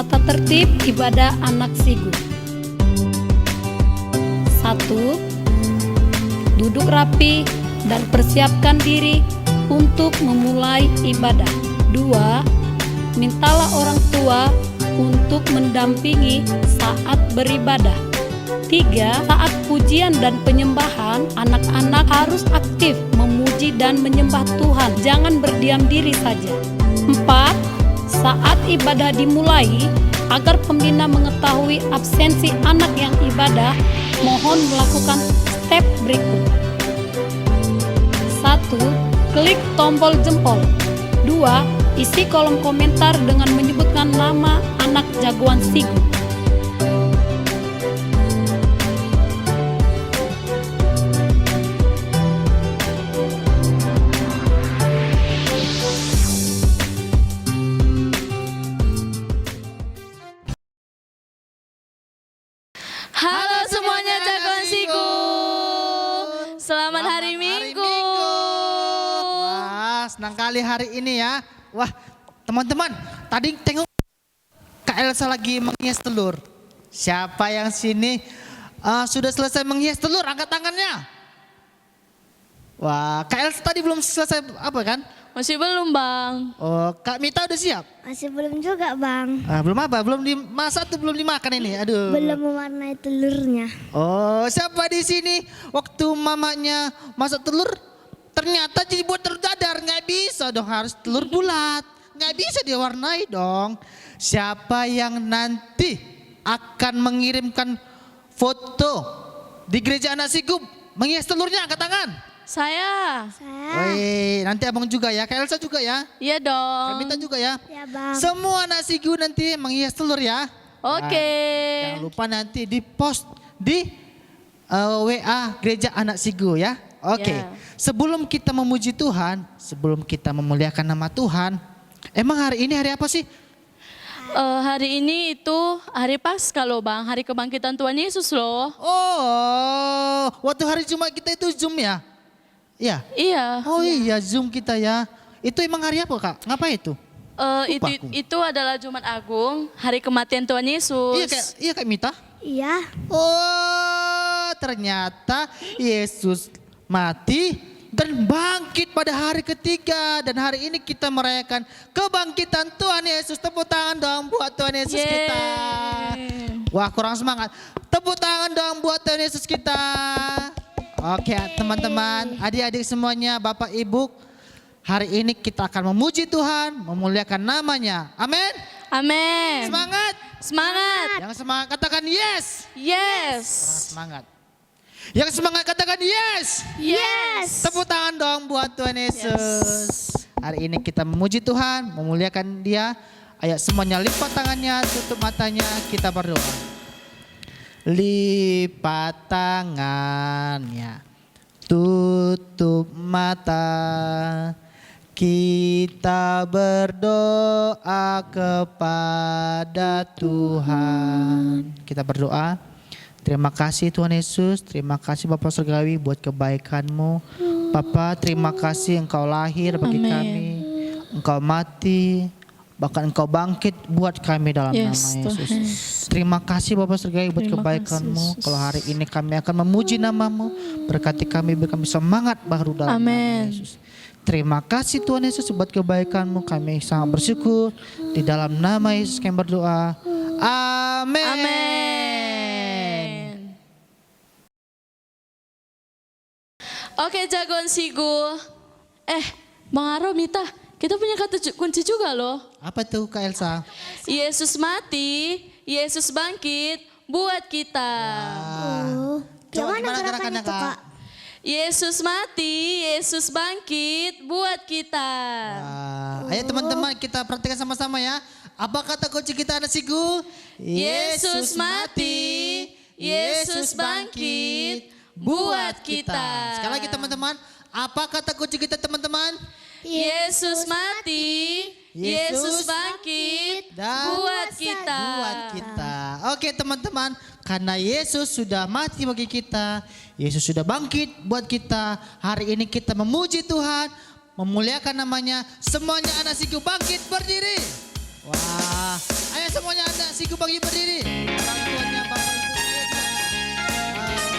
Tata tertib ibadah anak Sigu. 1. Duduk rapi dan persiapkan diri untuk memulai ibadah. 2. Mintalah orang tua untuk mendampingi saat beribadah. 3. Saat pujian dan penyembahan, anak-anak harus aktif memuji dan menyembah Tuhan. Jangan berdiam diri saja. 4. Saat ibadah dimulai, agar pembina mengetahui absensi anak yang ibadah, mohon melakukan step berikut. 1. Klik tombol jempol. 2. Isi kolom komentar dengan menyebutkan nama anak jagoan Sigu. Halo semuanya jagoan Sigu. Selamat hari Minggu. Wah, senang kali hari ini ya. Wah, teman-teman, tadi tengok Kak Elsa lagi menghias telur. Siapa yang sini sudah selesai menghias telur? Angkat tangannya. Wah, Kak Elsa tadi belum selesai apa kan? Masih belum Bang? Oh, Kak Mita udah siap? Masih belum juga Bang. Belum apa? Belum dimasak tuh, belum dimakan ini. Aduh. Belum mewarnai telurnya. Oh, siapa di sini waktu mamanya masak telur ternyata jadi buat telur dadar? Nggak bisa dong, harus telur bulat. Nggak bisa diwarnai dong. Siapa yang nanti akan mengirimkan foto di gereja anak Sigu menghias telurnya? Angkat tangan. Saya. Woi, nanti abang juga ya, Kak Elsa juga ya, Iya Kak dong. Mita juga ya. Ya Bang. Semua anak Sigu nanti menghias telur ya. Oke. Jangan lupa nanti di post di WA Gereja Anak Sigu ya. Oke. Ya. Sebelum kita memuji Tuhan, sebelum kita memuliakan nama Tuhan, emang hari ini hari apa sih? Hari ini itu hari Paskah loh Bang, hari kebangkitan Tuhan Yesus loh. Oh, waktu hari Jumat kita itu Zoom ya? Iya. Iya. Oh iya, Zoom kita ya. Itu emang hari apa Kak? Ngapain itu? Itu, Lupa aku. itu adalah Jumat Agung, hari kematian Tuhan Yesus. Iya Kak Mita. Iya. Oh, ternyata Yesus mati dan bangkit pada hari ketiga. Dan hari ini kita merayakan kebangkitan Tuhan Yesus. Tepuk tangan dong buat Tuhan Yesus kita. Wah, kurang semangat. Tepuk tangan dong buat Tuhan Yesus kita. Oke teman-teman, adik-adik semuanya, Bapak Ibu. Hari ini kita akan memuji Tuhan, memuliakan namanya. Amin. Amin. Semangat. Semangat. Yang semangat katakan yes. Yes. Kurang semangat. Yang semangat katakan yes. Yes. Tepuk tangan dong buat Tuhan Yesus. Hari ini kita memuji Tuhan, memuliakan Dia. Ayo semuanya lipat tangannya, tutup matanya, kita berdoa. Lipat tangannya, tutup mata, kita berdoa kepada Tuhan. Kita berdoa. Terima kasih Tuhan Yesus, terima kasih Bapak Surgawi buat kebaikan-Mu. Bapa, terima kasih Engkau lahir bagi Amin. kami, Engkau mati, bahkan Engkau bangkit buat kami dalam nama Yesus. Tuhan. Terima kasih Bapak Surgawi buat Terima kebaikan-Mu. kasih, Yesus. Kalau hari ini kami akan memuji nama-Mu, berkati kami, beri kami semangat baru dalam nama Amin. Yesus. Terima kasih Tuhan Yesus buat kebaikan-Mu, kami sangat bersyukur. Di dalam nama Yesus kami berdoa. Amin. Amin. Oke jagoan Sigu. Bang Aro, Mita, kita punya kata kunci juga loh. Apa tuh Kak Elsa? Yesus mati, Yesus bangkit buat kita. Coba Gimana gimana gerakannya gerakannya tuh, Kak? Kak? Yesus mati, Yesus bangkit buat kita. Ayo teman-teman kita perhatikan sama-sama ya. Apa kata kunci kita anak Sigu? Yesus mati, Yesus bangkit buat kita. Sekali lagi teman-teman, apa kata kunci kita teman-teman? Yesus mati, Yesus bangkit buat kita. Buat kita. Oke teman-teman, karena Yesus sudah mati bagi kita, Yesus sudah bangkit buat kita. Hari ini kita memuji Tuhan, memuliakan namanya. Semuanya anak Sigu bangkit berdiri. Wah, ayo semuanya anda siku bagi berdiri. Orang tuanya bapak ibu ayo juga.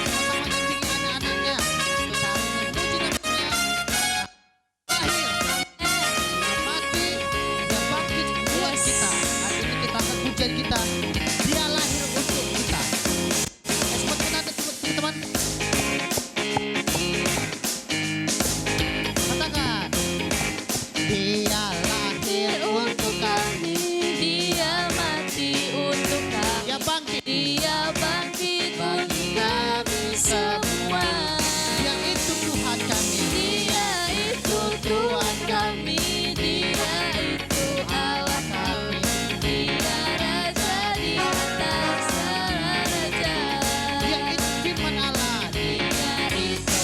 Sama-sama dampingi anak-anaknya. Kita memuji namanya. Lahir, mati, dan bangkit buat kita. Hari ini kita akan pujian kita. Dia lahir untuk kita. Semua teman-teman. Katakan. Dia lahir untuk kami. Dia mati untuk kami. Dia bangkit. Dia bangkit Bagi untuk kami semua. Dia itu Tuhan kami. Dia itu Tuhan kami. Dia itu Allah kami. Dia Raja di atas segala raja. Dia itu firman Allah. Dia itu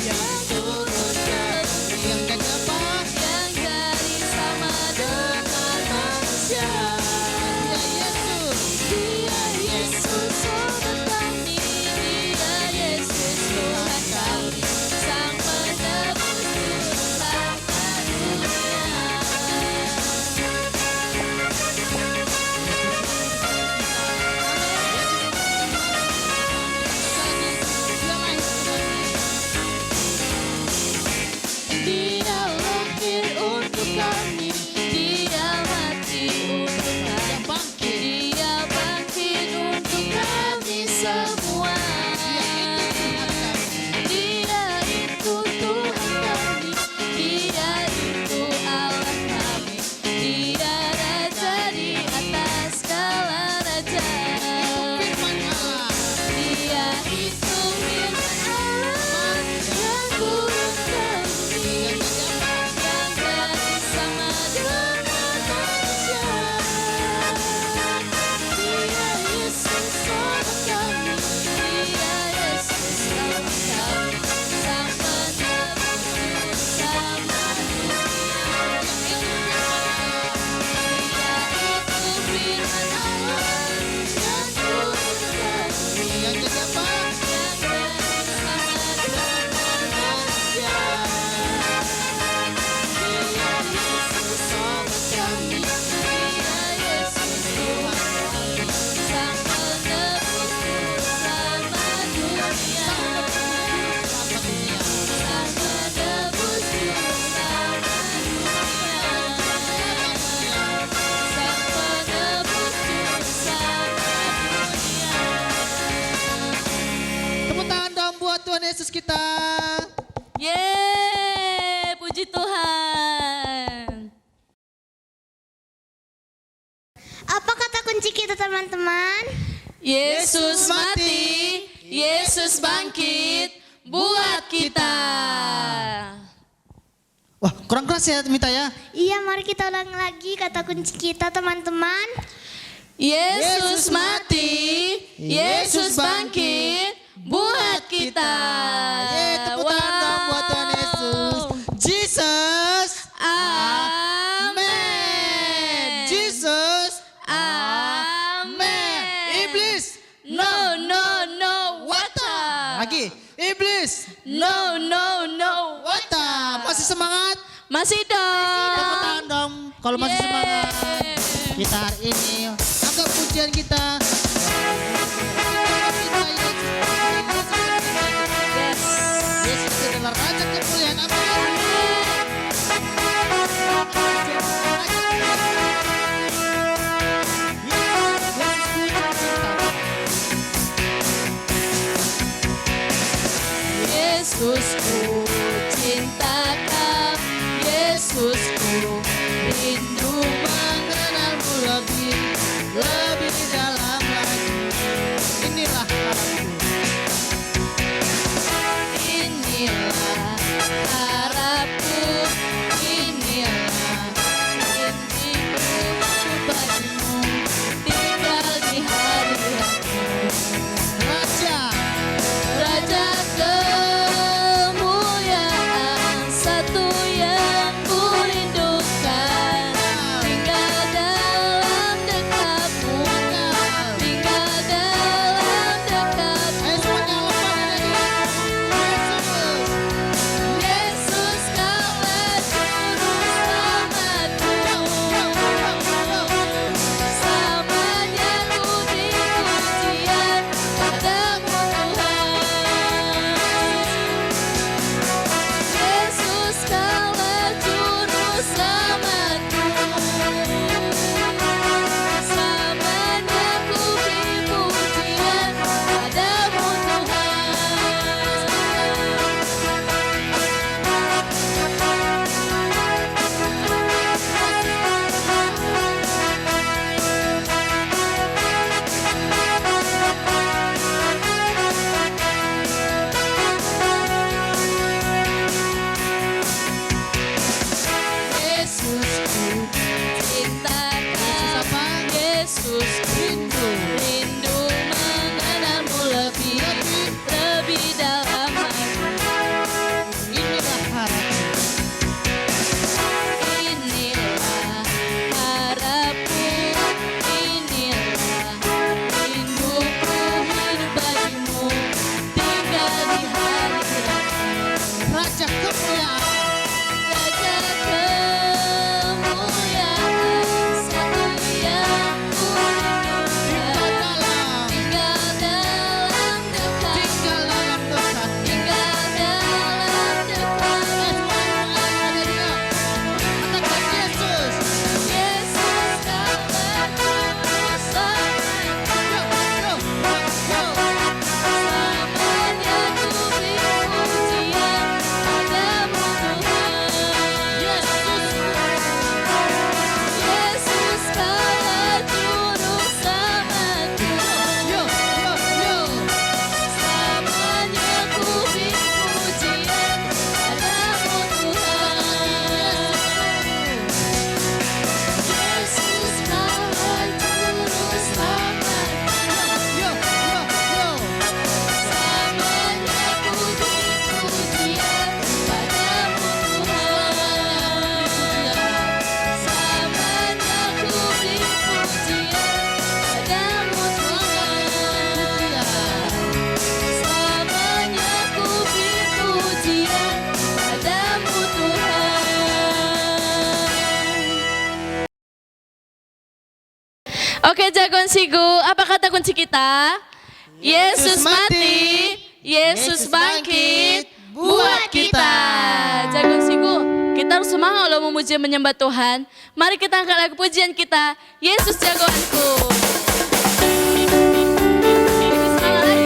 Yang turun kami. Yang jadi apa? yang dari sama dengan manusia. Dia Yesus. Dia Yesus Tuhan kami. Dia Yesus Tuhan kami. Sang penebus dosa dunia. Dia lahir untuk kami. Dia mati untuk kami. Dia bangkit untuk kami semua. Dia itu Tuhan kami. Dia itu Allah kami. Dia Raja di atas segala raja. Firman Allah. Dia itu firman Allah yang turun ke bumi. Yang dari sama dengan manusia. Dia Yesus Tuhan kami. Dia Yesus Tuhan kami. Sang penebus dosa manusia. Dia itu firman Allah yang turun ke bumi. Yang jadi apa? Yang dari sama dengan manusia. Dia Yesus Tuhan kami. Dia Yesus Tuhan kami. Sang penebus dosa manusia. Sang penebus dosa manusia. Sang penebus dosa manusia. Tepuk tangan dong buat Tuhan Yesus kita. Yeay, puji Tuhan. Apa kata kunci kita teman-teman? Yesus mati, Yesus bangkit buat kita. Wah, kurang keras ya Mita ya. Iya, mari kita ulang lagi kata kunci kita teman-teman. Yesus mati, Yesus bangkit buat kita. Yeay, tepuk tangan dong buat Tuhan Yesus. Jesus. Amen. Jesus. Amen. Iblis. No, no, no, water. Lagi. Iblis. No, no, no, Wata. Masih semangat? Masih Tepuk dong. tangan dong. Kalau masih Yeay. semangat. Kita hari ini anggap pujian kita. Yes. Yesus adalah Raja kemuliaan. Amin. Yesusku cinta kau, Yesusku rindu Mengenalmu lebih dalam lagi. Inilah harapku. inilah harapku, inilah rinduku bagimu, tinggal di hadiratmu. Raja. Raja kemuliaan. Oke jagoan Sigu, apa kata kunci kita? Yesus mati, Yesus bangkit buat kita. Jagoan Sigu, kita harus semangat loh memuji menyembah Tuhan. Mari kita angkat lagu pujian kita, Yesus jagoanku. Semangat lagi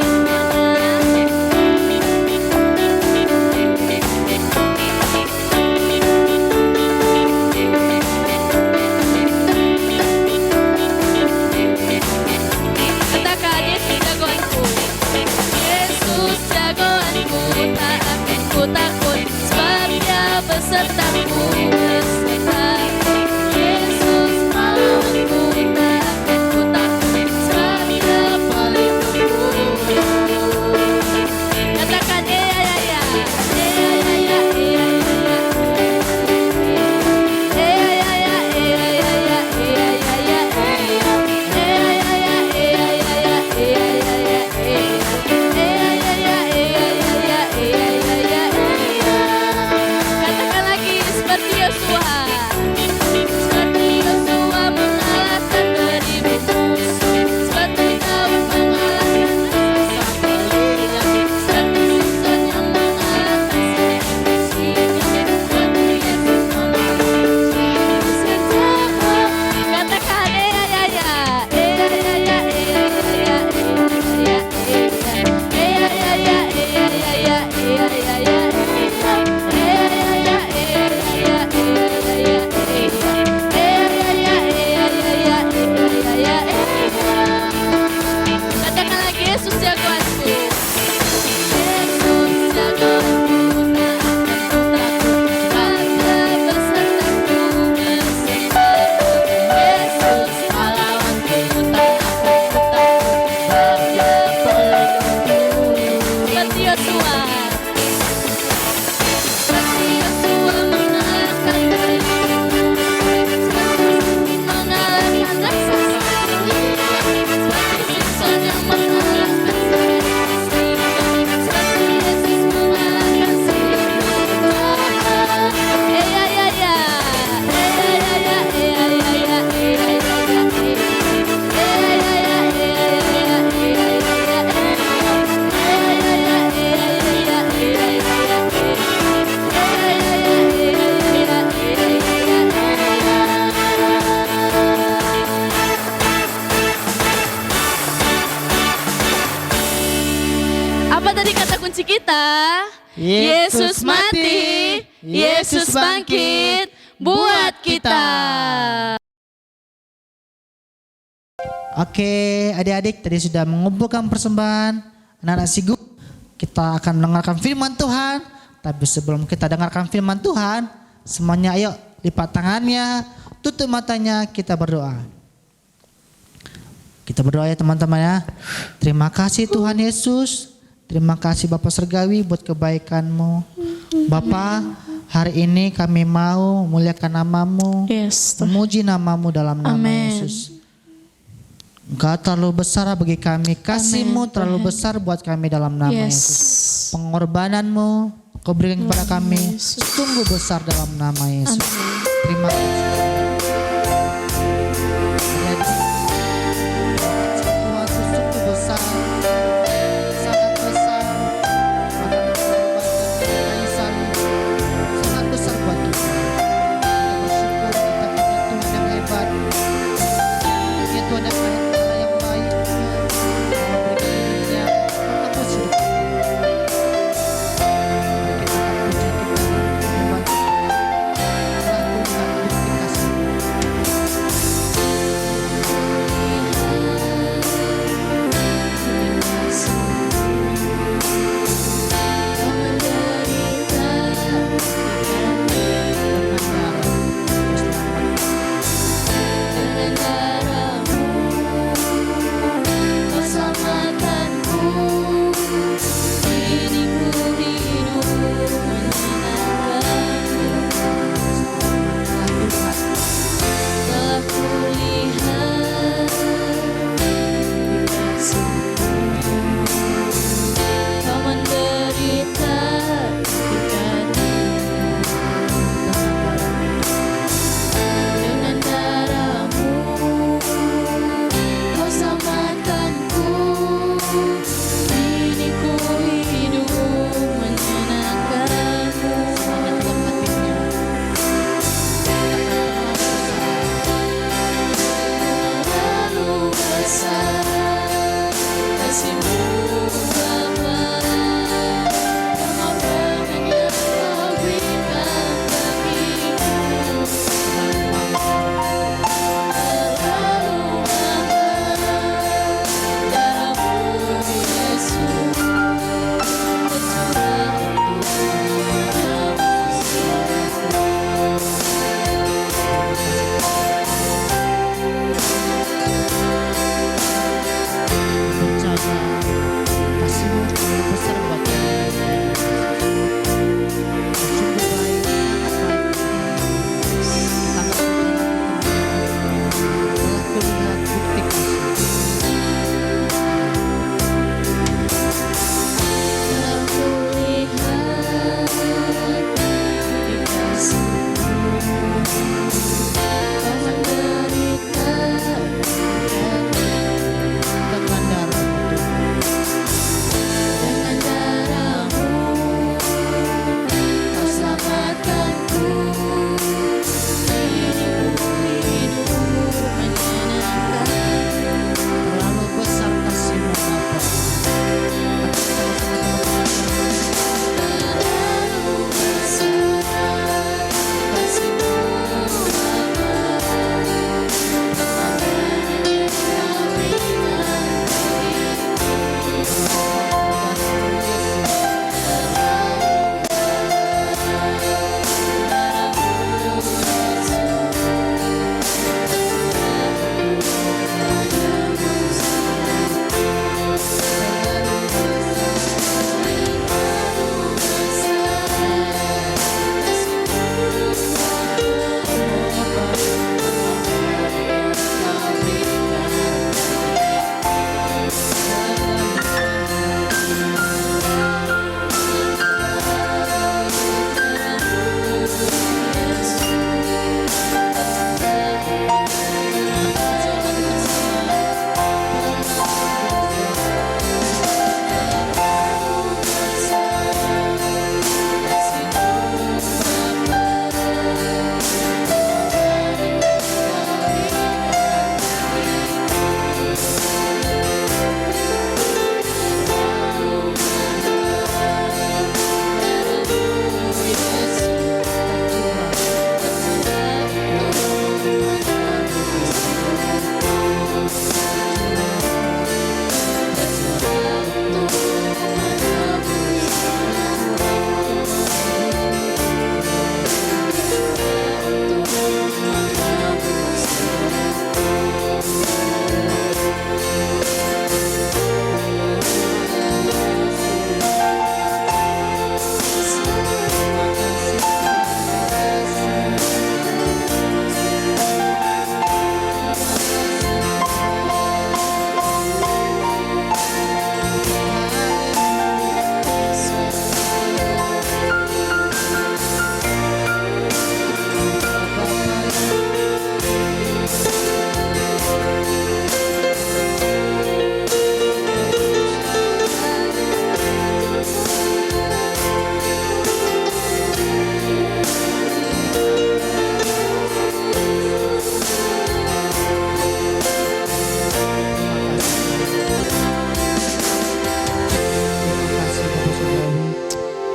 katakan Yesus jagoanku. Yesus jagoanku, tak akan ku takut, sebab Dia besertaku. Yesus pahlawanku, tak akan ku takut, sebab Dia pelindungku. Katakan ya ya ya, ya ya ya, ya katakan lagi seperti Yosua. Seperti Yosua mengalahkan 1000 musuh, seperti Daud mengalahkan raksasa Goliat, seperti Samson yang mengalahkan 1000 singa, seperti Yesus mengalahkan 1000 senjata. Katakan ya ya ya, ya ya ya, ya ya ya, katakan lagi Yesus jagoanku. Yesus jagoanku, tak akan ku takut, sebab Dia besertaku, bersamaku. Yesus pahlawanku, tak akan ku takut, sebab Dia pelindungku. Seperti Yosua. Seperti Yosua mengalahkan 1000 musuh, mengalahkan raksasa Goliat, seperti Samson yang mengalahkan 1000 singa, seperti Yesus mengalahkan 1000 senjata. Ya ya ya, ya ya ya, ya ya ya, ya apa tadi kata kunci kita? Yesus mati, Yesus bangkit buat kita. Oke, adik-adik tadi sudah mengumpulkan persembahan anak-anak Sigu. Kita akan mendengarkan firman Tuhan. Tapi sebelum kita dengarkan firman Tuhan, semuanya ayo lipat tangannya, tutup matanya, kita berdoa. Kita berdoa ya teman-teman ya. Terima kasih Tuhan Yesus. Terima kasih Bapak Surgawi buat kebaikan-Mu. Bapak, hari ini kami mau muliakan nama-Mu, Yes. memuji nama-Mu dalam nama Amen. Yesus. Engkau terlalu besar bagi kami, kasih-Mu Amen, terlalu Tuhan. besar buat kami dalam nama Yes. Yesus. Pengorbanan-Mu Kau berikan kepada kami Yesus. sungguh besar dalam nama Yesus. Amin. Terima kasih. Tuhan sungguh besar, sangat besar, sangat besar buat kita. Kita bersyukur kita punya Tuhan yang hebat, punya Tuhan yang baik, memberikan hidupnya, menembus hidup kita. Mari kita akan puji kita, hebat telah Tuhan beri kasih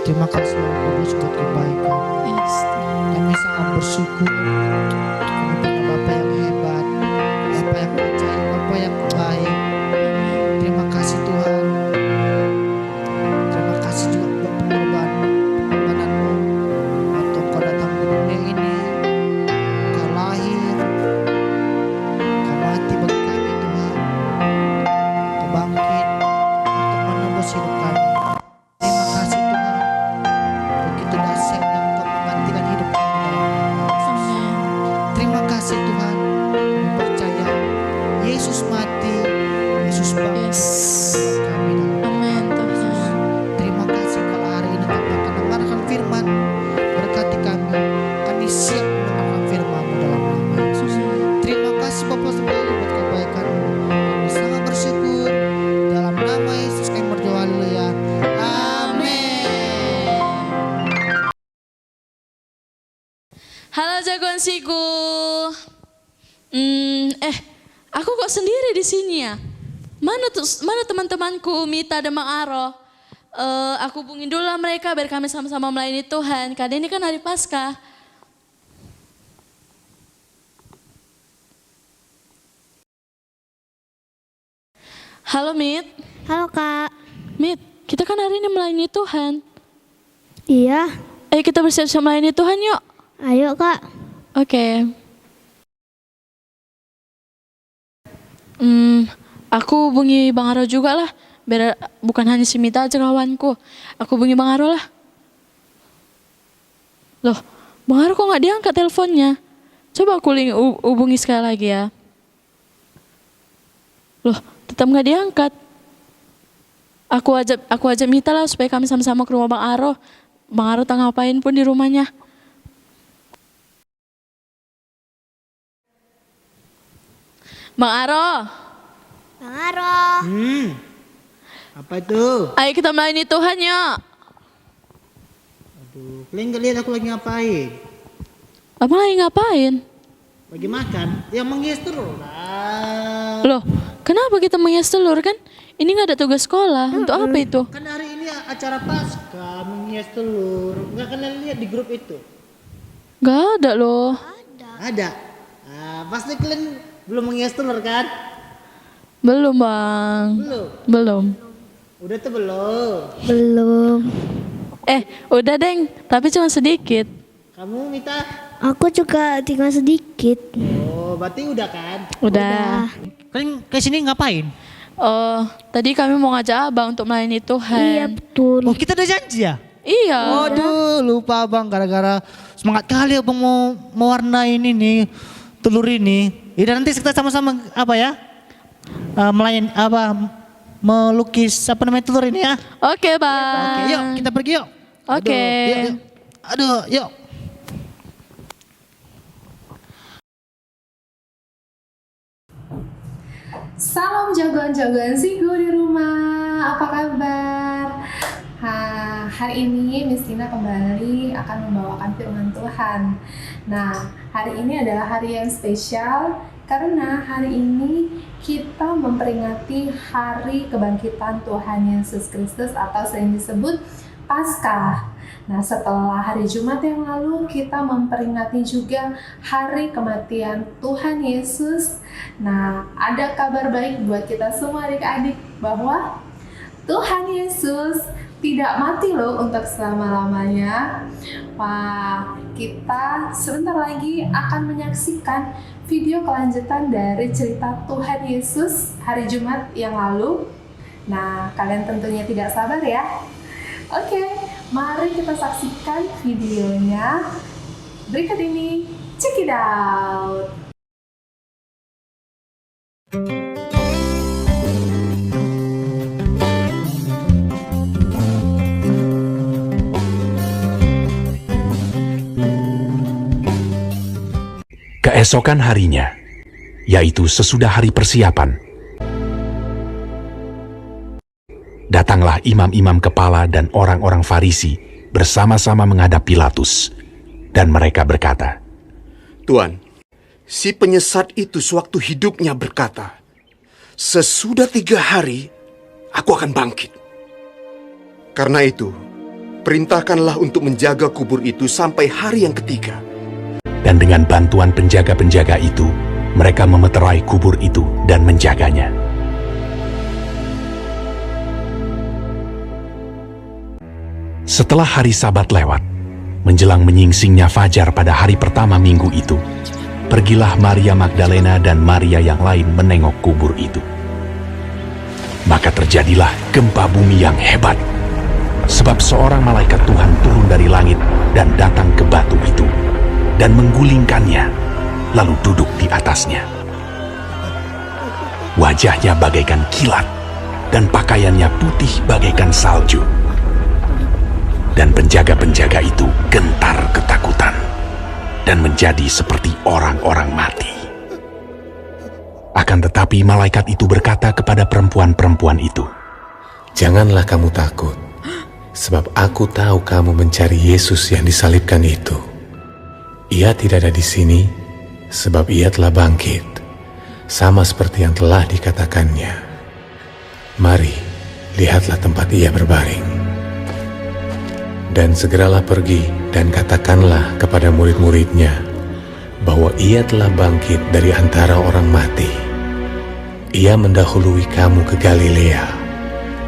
Terima kasih Roh Kudus buat kebaikan. Yes. Kami sangat bersyukur. Kami punya Bapa yang hebat, Bapa yang ajaib, Bapa yang baik. Terima kasih Tuhan. Terima kasih juga buat pengorbanan-Mu. Waktu Kau datang ke dunia ini, Kau lahir, Kau mati bagi kami Tuhan. Kau bangkit untuk menembus hidup kami. Terima kasih Tuhan. Begitu dahsyatnya Engkau menggantikan hidup kami dalam nama Yesus. Terima kasih Tuhan. Kami percaya Yesus mati, Yesus bangkit Yes. buat kami dalam nama Amin Yesus. Tuhan. Terima kasih kalau hari ini kami akan mendengarkan firman. Berkati kami. Kami siap mendengarkan firman-Mu dalam nama Yesus. Terima kasih Bapa sekali buat kebaikan-Mu. Kami sangat bersyukur. Dalam nama Yesus kami berdoa, haleluya. Amin. Halo jagoan siku. Aku kok sendiri di sini ya? Mana teman-temanku Mita dan Mang Aro? Aku hubungin dulu lah mereka biar kami sama-sama melayani Tuhan. Karena ini kan hari Paskah. Halo Mit. Halo Kak. Mit, kita kan hari ini melayani Tuhan. Iya, Ayo kita bersiap-siap melayani Tuhan yuk. ayo Kak. Oke. Aku hubungi Bang Aro juga lah. Biar bukan hanya si Mita aja kawanku. Aku hubungi Bang Aro lah. Loh, Bang Aro kok gak diangkat teleponnya? Coba aku hubungi sekali lagi ya. Loh, tetap gak diangkat. Aku ajak Mita lah supaya kami sama-sama ke rumah Bang Aro. Bang Aro tak ngapain pun di rumahnya. Bang Aro, Bang Aro. Apa itu? ayo kita melayani Tuhan ya. Aduh, kalian gak lihat aku lagi ngapain? Abang lagi ngapain? Lagi makan. Ya menghias telur lah. Loh, kenapa kita menghias telur kan? Ini gak ada tugas sekolah. Untuk apa itu? Kan hari ini acara Paskah menghias telur. Nggak kalian lihat di grup itu? Gak ada loh. Ada. Pasti kalian belum menghias telur kan? Belum bang. Belum. Belum. Udah tuh belum. Belum. Udah deng. Tapi cuma sedikit. Kamu Mita? Aku juga tinggal sedikit. Oh, berarti udah kan? Udah. Kalian ke sini ngapain? Oh, tadi kami mau ngajak abang untuk melayani Iya Tuhan. betul. Oh, kita udah janji ya? Iya. Waduh, lupa Bang gara-gara semangat kali Abang mau mewarnai ini nih telur ini. Ya nanti kita sama-sama apa ya? Melukis apa namanya telur ini ya? Oke bang. Oke, yuk kita pergi yuk. Oke. Aduh, yuk. Salam jagoan-jagoan Sigu di rumah, apa kabar? Hari ini Miss Tina kembali akan membawakan firman Tuhan. Nah, hari ini adalah hari yang spesial karena hari ini kita memperingati hari kebangkitan Tuhan Yesus Kristus atau sering disebut Paskah. Nah, setelah hari Jumat yang lalu kita memperingati juga hari kematian Tuhan Yesus. Nah, ada kabar baik buat kita semua adik-adik bahwa Tuhan Yesus tidak mati loh untuk selama-lamanya. Wah, kita sebentar lagi akan menyaksikan video kelanjutan dari cerita Tuhan Yesus hari Jumat yang lalu. Nah, kalian tentunya tidak sabar ya. Oke, mari kita saksikan videonya. Berikut ini, check it out. Keesokan harinya, yaitu sesudah hari persiapan, datanglah imam-imam kepala dan orang-orang Farisi bersama-sama menghadap Pilatus, dan mereka berkata, Tuan, si penyesat itu sewaktu hidupnya berkata, sesudah 3 hari, aku akan bangkit. Karena itu, perintahkanlah untuk menjaga kubur itu sampai hari yang ketiga. Dan dengan bantuan penjaga-penjaga itu, mereka memeterai kubur itu dan menjaganya. Setelah hari Sabat lewat, menjelang menyingsingnya fajar pada hari pertama minggu itu, pergilah Maria Magdalena dan Maria yang lain menengok kubur itu. Maka terjadilah gempa bumi yang hebat, sebab seorang malaikat Tuhan turun dari langit dan datang ke batu itu, dan menggulingkannya, lalu duduk di atasnya. Wajahnya bagaikan kilat, dan pakaiannya putih bagaikan salju. Dan penjaga-penjaga itu gentar ketakutan, dan menjadi seperti orang-orang mati. Akan tetapi malaikat itu berkata kepada perempuan-perempuan itu, "Janganlah kamu takut, sebab aku tahu kamu mencari Yesus yang disalibkan itu. Ia tidak ada di sini, sebab ia telah bangkit, sama seperti yang telah dikatakannya. Mari, lihatlah tempat ia berbaring. Dan segeralah pergi dan katakanlah kepada murid-muridnya bahwa ia telah bangkit dari antara orang mati. Ia mendahului kamu ke Galilea.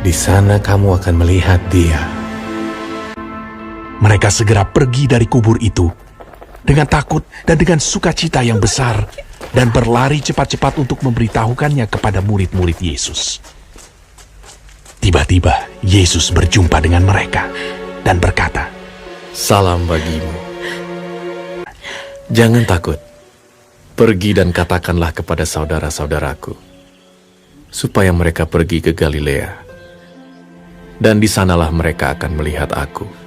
Di sana kamu akan melihat dia." mereka segera pergi dari kubur itu dengan takut dan dengan sukacita yang besar, dan berlari cepat-cepat untuk memberitahukannya kepada murid-murid Yesus. Tiba-tiba Yesus berjumpa dengan mereka dan berkata, "Salam bagimu. Jangan takut. Pergi dan katakanlah kepada saudara-saudaraku, supaya mereka pergi ke Galilea, dan di sanalah mereka akan melihat aku."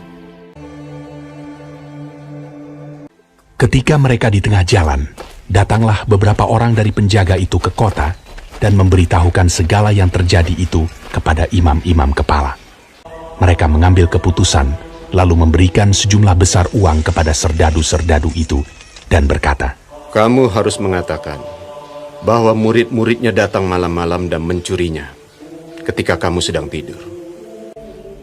Ketika mereka di tengah jalan, datanglah beberapa orang dari penjaga itu ke kota dan memberitahukan segala yang terjadi itu kepada imam-imam kepala. Mereka mengambil keputusan, lalu memberikan sejumlah besar uang kepada serdadu-serdadu itu, dan berkata, Kamu harus mengatakan bahwa murid-muridnya datang malam-malam dan mencurinya ketika kamu sedang tidur.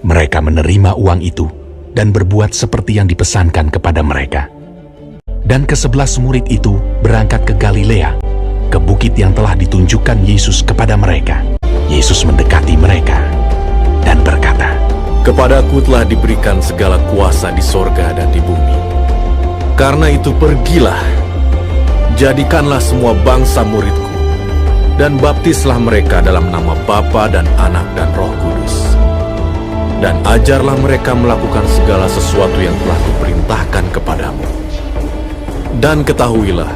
Mereka menerima uang itu dan berbuat seperti yang dipesankan kepada mereka. Dan ke-11 murid itu berangkat ke Galilea, ke bukit yang telah ditunjukkan Yesus kepada mereka. Yesus mendekati mereka dan berkata, "Kepadaku telah diberikan segala kuasa di sorga dan di bumi. Karena itu pergilah, jadikanlah semua bangsa muridku, dan baptislah mereka dalam nama Bapa dan Anak dan Roh Kudus. Dan ajarlah mereka melakukan segala sesuatu yang telah kuperintahkan kepadamu. Dan ketahuilah,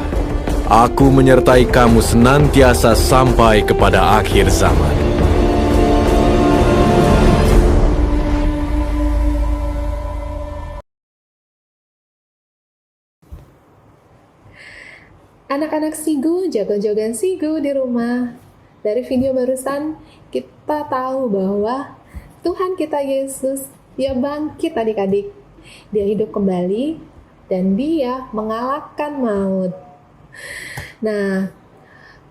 aku menyertai kamu senantiasa sampai kepada akhir zaman." Anak-anak Sigu, jagoan-jagoan Sigu di rumah. Dari video barusan, kita tahu bahwa Tuhan kita Yesus, Dia bangkit adik-adik. Dia hidup kembali, dan Dia mengalahkan maut. Nah,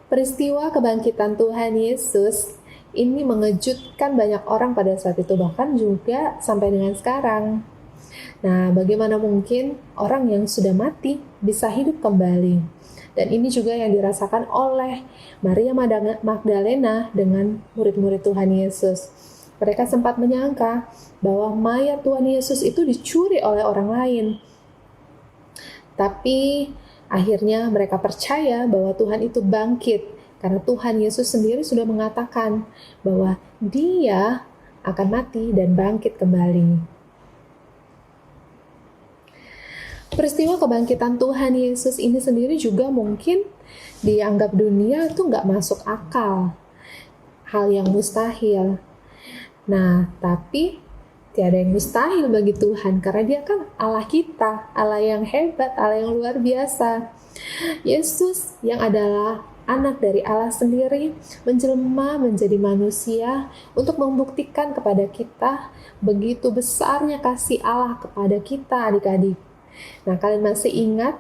peristiwa kebangkitan Tuhan Yesus ini mengejutkan banyak orang pada saat itu, bahkan juga sampai dengan sekarang. Nah, bagaimana mungkin orang yang sudah mati bisa hidup kembali? Dan ini juga yang dirasakan oleh Maria Magdalena dengan murid-murid Tuhan Yesus. Mereka sempat menyangka bahwa mayat Tuhan Yesus itu dicuri oleh orang lain. Tapi akhirnya mereka percaya bahwa Tuhan itu bangkit, karena Tuhan Yesus sendiri sudah mengatakan bahwa Dia akan mati dan bangkit kembali. Peristiwa kebangkitan Tuhan Yesus ini sendiri juga mungkin dianggap dunia itu nggak masuk akal, hal yang mustahil. Nah, tapi tiada yang mustahil bagi Tuhan, karena Dia kan Allah kita, Allah yang hebat, Allah yang luar biasa. Yesus yang adalah anak dari Allah sendiri menjelma menjadi manusia untuk membuktikan kepada kita begitu besarnya kasih Allah kepada kita, adik-adik. Nah, kalian masih ingat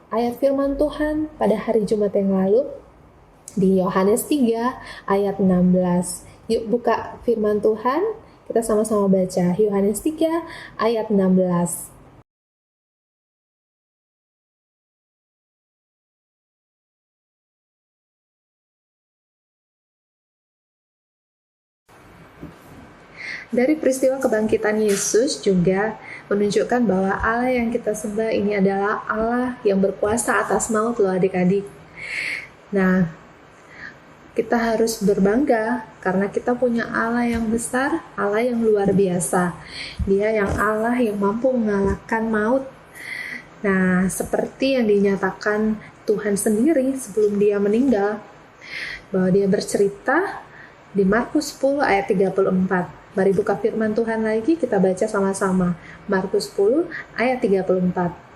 ayat firman Tuhan pada hari Jumat yang lalu di Yohanes 3 ayat 16. Yuk buka firman Tuhan, Kita sama-sama baca Yohanes 3 ayat 16. Dari peristiwa kebangkitan Yesus juga menunjukkan bahwa Allah yang kita sembah ini adalah Allah yang berkuasa atas maut loh adik-adik. Nah, kita harus berbangga karena kita punya Allah yang besar, Allah yang luar biasa. Dia yang Allah yang mampu mengalahkan maut. Nah, seperti yang dinyatakan Tuhan sendiri sebelum dia meninggal, bahwa dia bercerita di Markus 10 ayat 34. Mari buka firman Tuhan lagi, kita baca sama-sama. Markus 10 ayat 34.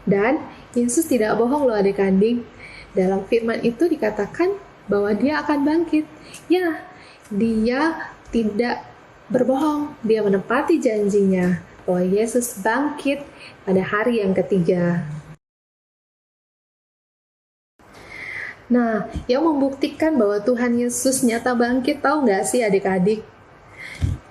Dan Yesus tidak bohong loh adik-adik. Dalam firman itu dikatakan bahwa dia akan bangkit. Ya, dia tidak berbohong. Dia menepati janjinya bahwa Yesus bangkit pada hari yang ketiga. Nah, yang membuktikan bahwa Tuhan Yesus nyata bangkit, tahu nggak sih adik-adik?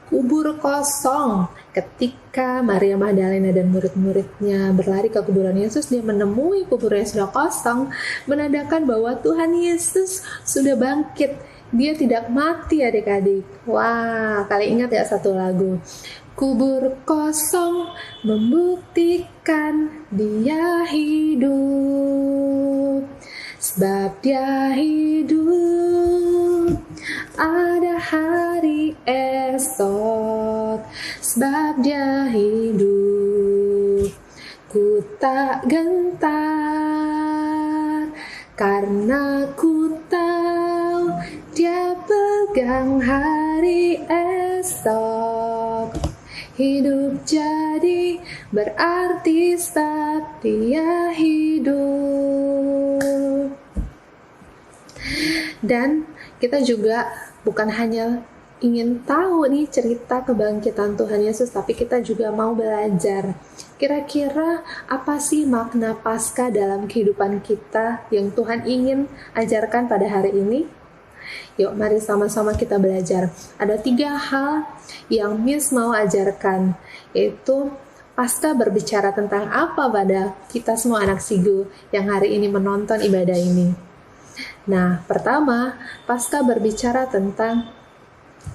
Kubur kosong. Ketika Maria Magdalena dan murid-muridnya berlari ke kuburan Yesus, dia menemui kuburnya sudah kosong, menandakan bahwa Tuhan Yesus sudah bangkit. Dia tidak mati adik-adik. Wah, kalian ingat ya satu lagu? Kubur kosong membuktikan dia hidup. Sebab dia hidup, ada hari esok. Sebab dia hidup, ku tak gentar. Karena ku tahu dia pegang hari esok. Hidup jadi berarti sebab dia hidup. Dan kita juga bukan hanya ingin tahu nih cerita kebangkitan Tuhan Yesus, tapi kita juga mau belajar. Kira-kira apa sih makna Paskah dalam kehidupan kita yang Tuhan ingin ajarkan pada hari ini? Yuk mari sama-sama kita belajar. Ada 3 hal yang Miss mau ajarkan, yaitu Paskah berbicara tentang apa pada kita semua anak Sigu yang hari ini menonton ibadah ini. Nah, pertama, Paskah berbicara tentang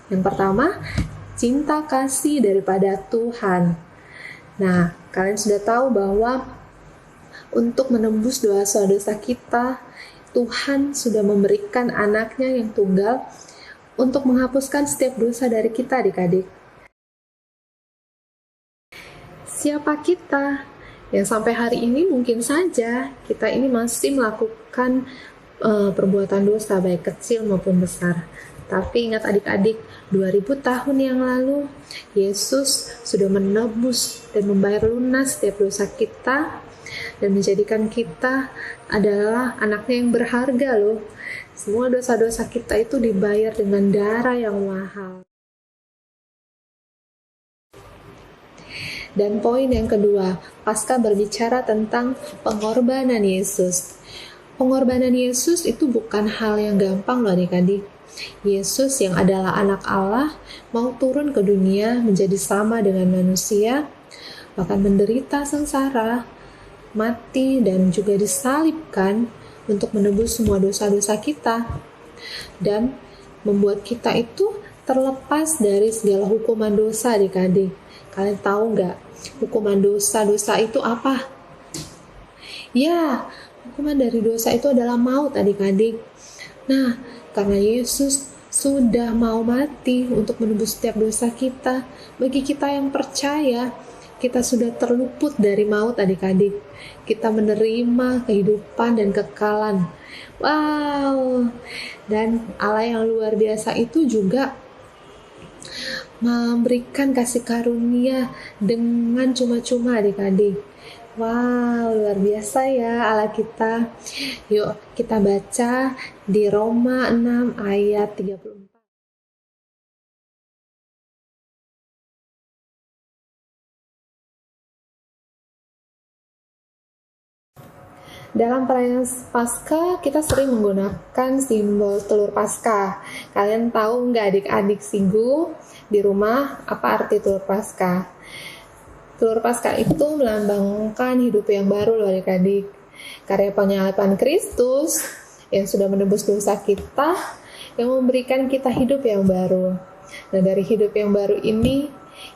yang pertama, cinta kasih daripada Tuhan. Nah, kalian sudah tahu bahwa untuk menembus dosa-dosa kita, Tuhan sudah memberikan anaknya yang tunggal untuk menghapuskan setiap dosa dari kita adik-adik. Siapa kita yang sampai hari ini mungkin saja kita ini masih melakukan perbuatan dosa baik kecil maupun besar. Tapi ingat adik-adik, 2000 tahun yang lalu Yesus sudah menebus dan membayar lunas setiap dosa kita dan menjadikan kita adalah anaknya yang berharga loh. Semua dosa-dosa kita itu dibayar dengan darah yang mahal. Dan poin yang kedua, Paskah berbicara tentang pengorbanan Yesus. Pengorbanan Yesus itu bukan hal yang gampang loh adik-adik. Yesus yang adalah anak Allah mau turun ke dunia menjadi sama dengan manusia, bahkan menderita sengsara, mati dan juga disalibkan untuk menebus semua dosa-dosa kita dan membuat kita itu terlepas dari segala hukuman dosa adik-adik. Kalian tahu nggak hukuman dosa-dosa itu apa? Ya, hukuman dari dosa itu adalah maut adik-adik. Nah, karena Yesus sudah mau mati untuk menebus setiap dosa kita, bagi kita yang percaya, kita sudah terluput dari maut adik-adik. Kita menerima kehidupan dan kekekalan. Wow! Dan Allah yang luar biasa itu juga memberikan kasih karunia dengan cuma-cuma adik-adik. Wow, luar biasa ya Allah kita. Yuk kita baca di Roma 6 ayat 34. Dalam perayaan Paskah kita sering menggunakan simbol telur Paskah. Kalian tahu nggak adik-adik Sigu di rumah apa arti telur Paskah? Telur Paskah itu melambangkan hidup yang baru loh adik-adik. Karya penyaliban Kristus yang sudah menebus dosa kita, yang memberikan kita hidup yang baru. Nah, dari hidup yang baru ini,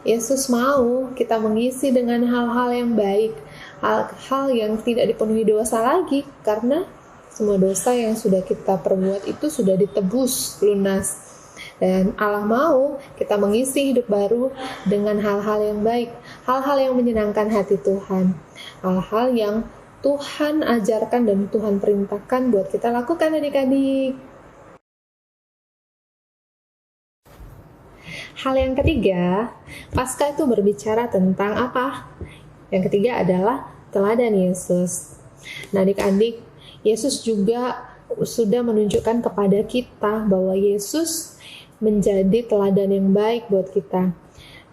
Yesus mau kita mengisi dengan hal-hal yang baik, hal-hal yang tidak dipenuhi dosa lagi, karena semua dosa yang sudah kita perbuat itu sudah ditebus lunas. Dan Allah mau kita mengisi hidup baru dengan hal-hal yang baik, hal-hal yang menyenangkan hati Tuhan, hal-hal yang Tuhan ajarkan dan Tuhan perintahkan buat kita lakukan adik-adik. Hal yang ketiga, Paskah itu berbicara tentang apa? Yang ketiga adalah teladan Yesus. Nah adik-adik, Yesus juga sudah menunjukkan kepada kita bahwa Yesus menjadi teladan yang baik buat kita.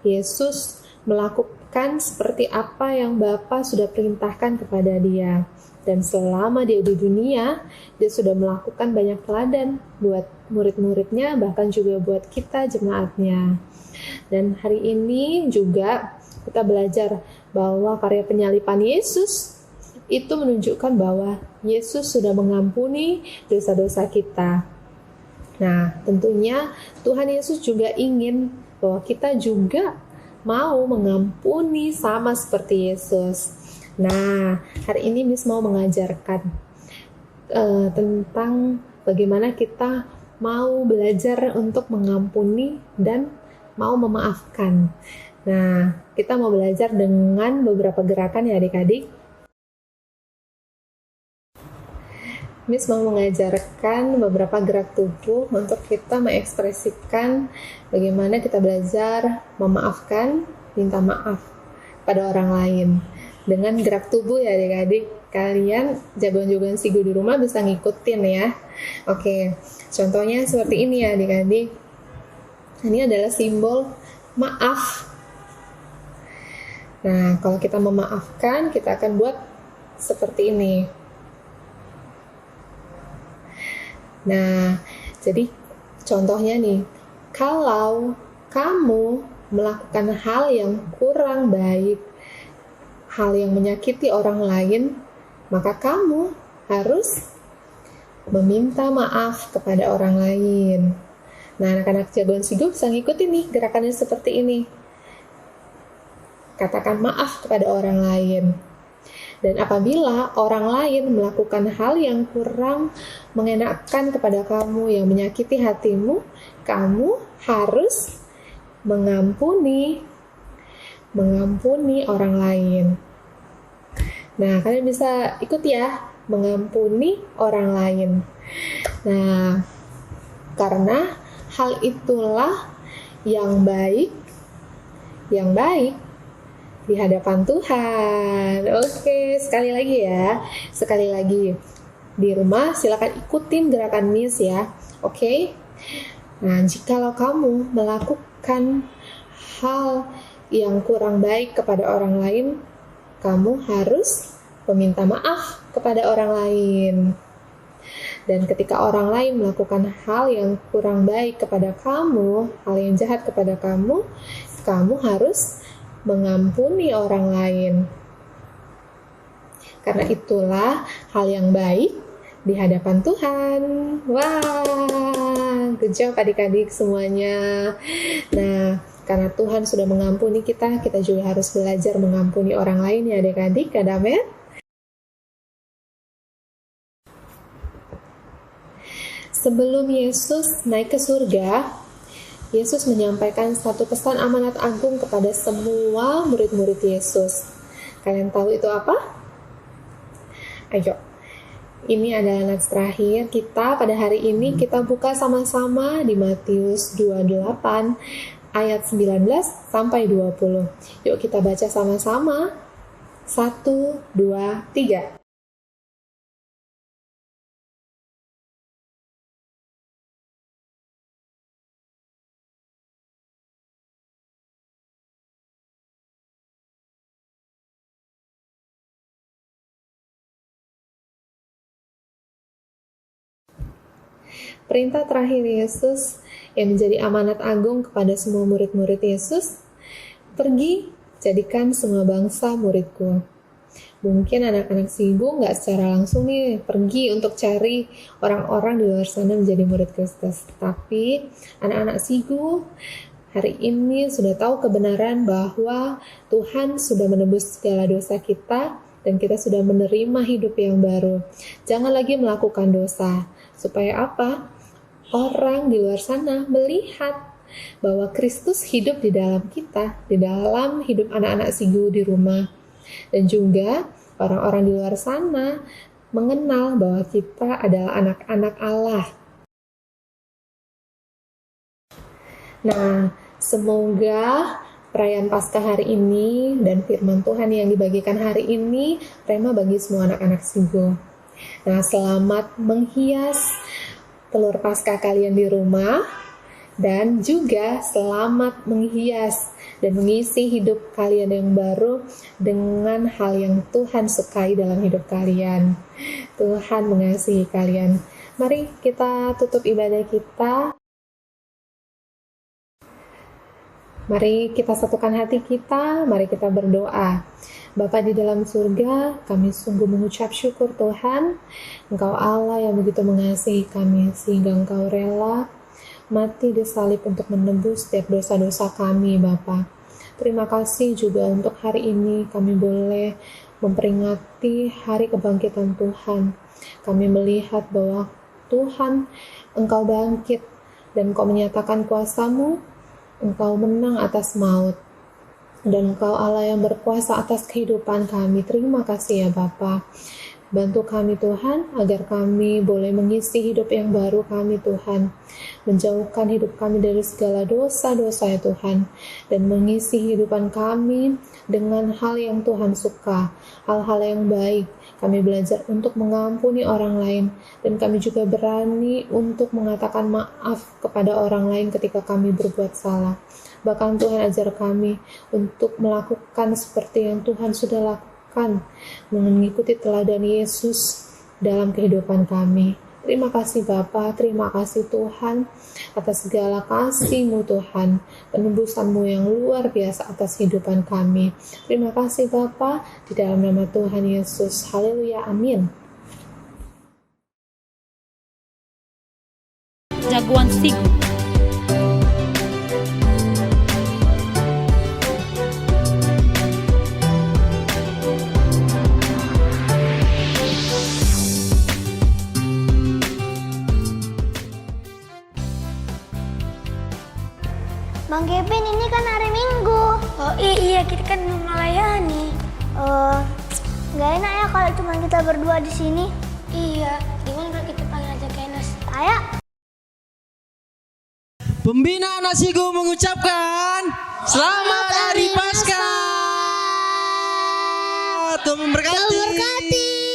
Yesus melakukan seperti apa yang Bapa sudah perintahkan kepada dia. Dan selama dia di dunia, dia sudah melakukan banyak teladan buat murid-muridnya, bahkan juga buat kita jemaatnya. Dan hari ini juga kita belajar bahwa karya penyaliban Yesus itu menunjukkan bahwa Yesus sudah mengampuni dosa-dosa kita. Nah, tentunya Tuhan Yesus juga ingin bahwa kita juga mau mengampuni sama seperti Yesus. Nah, hari ini Miss mau mengajarkan tentang bagaimana kita mau belajar untuk mengampuni dan mau memaafkan. Nah, kita mau belajar dengan beberapa gerakan ya adik-adik. Miss mau mengajarkan beberapa gerak tubuh untuk kita mengekspresikan bagaimana kita belajar memaafkan, minta maaf pada orang lain. Dengan gerak tubuh ya adik-adik, kalian jagoan-jagoan Sigu di rumah bisa ngikutin ya. Oke, contohnya seperti ini ya adik-adik. Ini adalah simbol maaf. Nah, kalau kita memaafkan, kita akan buat seperti ini. Nah, jadi contohnya nih, kalau kamu melakukan hal yang kurang baik, hal yang menyakiti orang lain, maka kamu harus meminta maaf kepada orang lain. Nah, anak-anak jagoan Sigu bisa ngikutin nih gerakannya seperti ini. Katakan maaf kepada orang lain. Dan apabila orang lain melakukan hal yang kurang mengenakan kepada kamu, yang menyakiti hatimu, kamu harus mengampuni orang lain. Nah, kalian bisa ikut ya, mengampuni orang lain. Nah, karena hal itulah yang baik di hadapan Tuhan. Oke, sekali lagi di rumah silakan ikutin gerakan Miss ya. Oke. Nah, jikalau kamu melakukan hal yang kurang baik kepada orang lain, kamu harus meminta maaf kepada orang lain. Dan ketika orang lain melakukan hal yang kurang baik kepada kamu, hal yang jahat kepada kamu, kamu harus mengampuni orang lain. Karena itulah hal yang baik di hadapan Tuhan. Wah, good job adik-adik semuanya. Nah, karena Tuhan sudah mengampuni kita, kita juga harus belajar mengampuni orang lain ya adik-adik. Amen. Sebelum Yesus naik ke surga, Yesus menyampaikan satu pesan amanat agung kepada semua murid-murid Yesus. Kalian tahu itu apa? Ayo, ini adalah nats terakhir kita pada hari ini. Kita buka sama-sama di Matius 28 ayat 19 sampai 20. Yuk kita baca sama-sama. 1, 2, 3. perintah terakhir Yesus yang menjadi amanat agung kepada semua murid-murid Yesus, pergi, jadikan semua bangsa muridku. Mungkin anak-anak Sigu nggak secara langsung nih pergi untuk cari orang-orang di luar sana menjadi murid Kristus. Tapi anak-anak Sigu hari ini sudah tahu kebenaran bahwa Tuhan sudah menebus segala dosa kita dan kita sudah menerima hidup yang baru. Jangan lagi melakukan dosa. Supaya apa? Orang di luar sana melihat bahwa Kristus hidup di dalam kita, di dalam hidup anak-anak Sigu di rumah. Dan juga orang-orang di luar sana mengenal bahwa kita adalah anak-anak Allah. Nah, semoga perayaan Paskah hari ini dan firman Tuhan yang dibagikan hari ini rema bagi semua anak-anak Sigu. Nah, selamat menghias telur Paskah kalian di rumah dan juga selamat menghias dan mengisi hidup kalian yang baru dengan hal yang Tuhan sukai dalam hidup kalian. Tuhan mengasihi kalian. Mari kita tutup ibadah kita. Mari kita satukan hati kita, mari kita berdoa. Bapa di dalam surga, kami sungguh mengucap syukur Tuhan, Engkau Allah yang begitu mengasihi kami, sehingga Engkau rela mati di salib untuk menebus setiap dosa-dosa kami, Bapa. Terima kasih juga untuk hari ini kami boleh memperingati hari kebangkitan Tuhan. Kami melihat bahwa Tuhan, Engkau bangkit dan Engkau menyatakan kuasa-Mu. Engkau menang atas maut, dan Engkau Allah yang berkuasa atas kehidupan kami. Terima kasih ya Bapa. Bantu kami Tuhan, agar kami boleh mengisi hidup yang baru kami Tuhan. Menjauhkan hidup kami dari segala dosa-dosa ya Tuhan. Dan mengisi kehidupan kami dengan hal yang Tuhan suka, hal-hal yang baik. Kami belajar untuk mengampuni orang lain, dan kami juga berani untuk mengatakan maaf kepada orang lain ketika kami berbuat salah. Bahkan Tuhan ajar kami untuk melakukan seperti yang Tuhan sudah lakukan, mengikuti teladan Yesus dalam kehidupan kami. Terima kasih Bapa, terima kasih Tuhan atas segala kasih-Mu Tuhan, penebusan-Mu yang luar biasa atas kehidupan kami. Terima kasih Bapa, di dalam nama Tuhan Yesus. Haleluya, amin. Jagoan Sigu. Bang Kevin, ini kan hari Minggu. Oh iya, kita kan mau melayani. Nggak enak ya kalau cuma kita berdua di sini. Iya, gimana kalau kita panggil aja Kenes? Ayo. Pembina anak Sigu mengucapkan Selamat Hari Paskah. Tuhan memberkati.